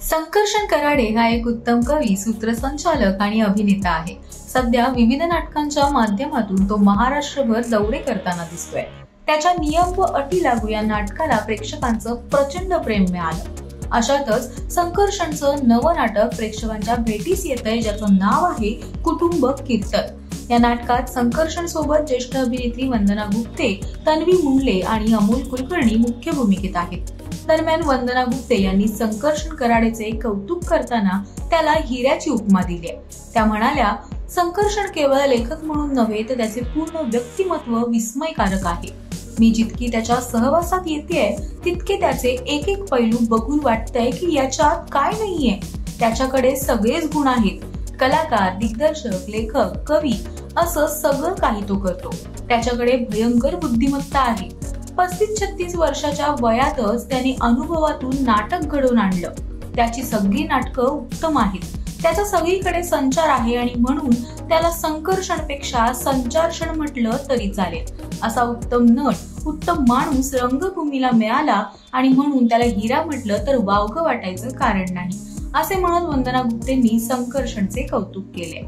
संकर्षण कराडे हा एक उत्तम कवी, सूत्रसंचालक आणि अभिनेता आहे. सध्या विविध नाटकांच्या माध्यमातून तो महाराष्ट्रभर दौरे करताना दिसतोय. त्याच्या नियम व अटी लागू या नाटकाला प्रेक्षकांचं प्रचंड प्रेम मिळालं. अशातच संकर्षणचं नवं नाटक प्रेक्षकांच्या भेटीस येतंय, ज्याचं नाव आहे कुटुंब कीर्तन. या नाटकात संकर्षण सोबत ज्येष्ठ अभिनेत्री वंदना गुप्ते, तन्वी मुंडले आणि अमोल कुलकर्णी मुख्य भूमिकेत आहेत. दरम्यान वंदना गुप्ते यांनी संकर्षण कराडेचे कौतुक करताना त्याला हिऱ्याची उपमा दिली. त्या म्हणाल्या, संकर्षण केवळ लेखक म्हणून नव्हे तर त्याचे पूर्ण व्यक्तिमत्व विस्मयकारक आहे. मी जितकी त्याच्या सहवासात येतेय तितके त्याचे एक एक पैलू बघून वाटतंय की याच्यात काय नाहीये. त्याच्याकडे सगळेच गुण आहेत. कलाकार, दिग्दर्शक, लेखक, कवी असं सगळं काही तो करतो. त्याच्याकडे भयंकर बुद्धिमत्ता आहे. 35-36 वर्षाच्या वयातच त्याने अनुभवातून नाटक घडवून आणलं. त्याची सगळी नाटकं उत्तम आहेत. त्याचा सगळीकडे संचार आहे आणि म्हणून त्याला संकर्षणपेक्षा संचारषण म्हटलं तरी चालेल. असा उत्तम नट, उत्तम माणूस रंगभूमीला मिळाला आणि म्हणून त्याला हिरा म्हटलं तर वावगं वाटायचं कारण नाही, असे म्हणत वंदना गुप्तेंनी संकर्षणचे कौतुक केले.